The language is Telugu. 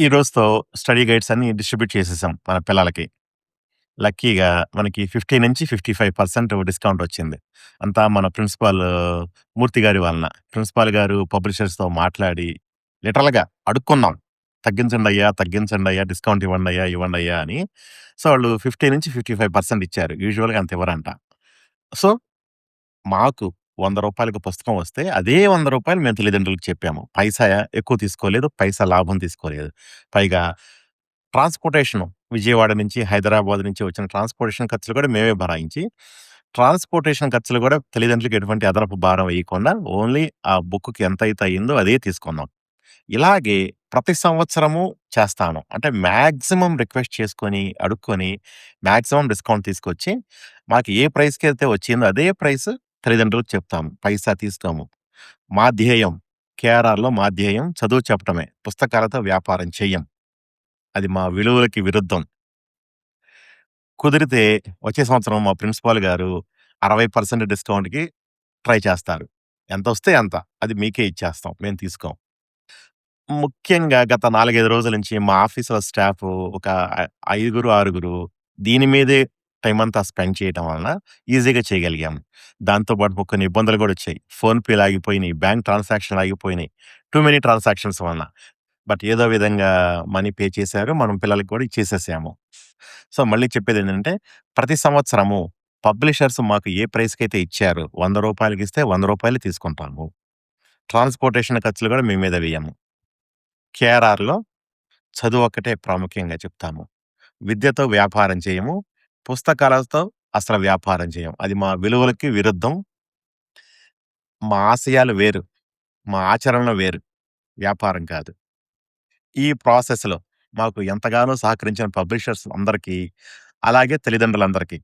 ఈ రోజుతో స్టడీ గైడ్స్ అన్నీ డిస్ట్రిబ్యూట్ చేసేసాం మన పిల్లలకి. లక్కీగా మనకి 50-55% డిస్కౌంట్ వచ్చింది. అంతా మన ప్రిన్సిపాల్ మూర్తి గారి వలన. ప్రిన్సిపాల్ గారు పబ్లిషర్స్‌తో మాట్లాడి లిటరల్‌గా అడుక్కున్నాం. తగ్గించండయ్యా, తగ్గించండయ్యా, డిస్కౌంట్ ఇవ్వండయ్యా, ఇవ్వండయ్యా అని. సో, వాళ్ళు 50-55% ఇచ్చారు. యూజువల్‌గా అంత ఇవ్వరంట. సో, మాకు రూ. 100కి పుస్తకం వస్తే, అదే రూ. 100 మేము తల్లిదండ్రులకు చెప్పాము. పైసా ఎక్కువ తీసుకోలేదు. పైసా లాభం తీసుకోలేదు. పైగా ట్రాన్స్‌పోర్టేషను విజయవాడ నుంచి, హైదరాబాద్ నుంచి వచ్చిన ట్రాన్స్‌పోర్టేషన్ ఖర్చులు కూడా మేమే భరాయించి, ట్రాన్స్‌పోర్టేషన్ ఖర్చులు కూడా తల్లిదండ్రులకి ఎటువంటి అదనపు భారం వేయకుండా, ఓన్లీ ఆ బుక్‌కి ఎంతైతే అయిందో అదే తీసుకున్నాం. ఇలాగే ప్రతి సంవత్సరము చేస్తాను. అంటే మాక్సిమం రిక్వెస్ట్ చేసుకొని, అడుక్కొని, మాక్సిమం డిస్కౌంట్ తీసుకొచ్చి, మాకు ఏ ప్రైస్‌కైతే వచ్చిందో అదే ప్రైస్ తల్లిదండ్రులకు చెప్తాము. పైసా తీసుకోము. మా ధ్యేయం కేఆర్ఆర్‌లో మా ధ్యేయం చదువు చెప్పటమే. పుస్తకాలతో వ్యాపారం చెయ్యం. అది మా విలువలకి విరుద్ధం. కుదిరితే వచ్చే సంవత్సరం మా ప్రిన్సిపాల్ గారు 60% డిస్కౌంట్‌కి ట్రై చేస్తారు. ఎంతొస్తే అంత. అది మీకే ఇచ్చేస్తాం. మేము తీసుకోం. ముఖ్యంగా గత 4, 5 రోజుల నుంచి మా ఆఫీస్‌లో స్టాఫు ఒక ఐదుగురు, ఆరుగురు దీని మీదే టైమంతా స్పెండ్ చేయటం వలన ఈజీగా చేయగలిగాము. దాంతో పాటు కొన్ని ఇబ్బందులు గూడా వచ్చాయి. ఫోన్‌పే‌లు ఆగిపోయినియి, బ్యాంక్ ట్రాన్సాక్షన్‌లు ఆగిపోయినియి. టూ మెనీ ట్రాన్సాక్షన్స్ వలన. బట్ ఏదో విధంగా మనీ పే చేశారు. మనం పిల్లలకి కూడా ఇచ్చేసేసాము. సో, మళ్ళీ చెప్పేదేంటంటే, ప్రతి సంవత్సరము పబ్లిషర్స్ మాకు ఏ ప్రైస్‌కైతే ఇచ్చారో రూ. 100కి ఇస్తే రూ. 100 తీసుకుంటాము. ట్రాన్స్‌పోర్టేషన్ ఖర్చులు కూడా మీ మీద వేయము. కేఆర్ఆర్‌లో చదువొక్కటే ప్రాముఖ్యంగా చెప్తాము. విద్యతో వ్యాపారం చేయము. పుస్తకాలతో అసలు వ్యాపారం చేయం. అది మా విలువలకి విరుద్ధం. మా ఆశయాలు వేరు. మా ఆచరణలు వేరు. వ్యాపారం కాదు. ఈ ప్రాసెస్‌లో మాకు ఎంతగానో సహకరించిన పబ్లిషర్స్ అందరికీ, అలాగే తల్లిదండ్రులందరికీ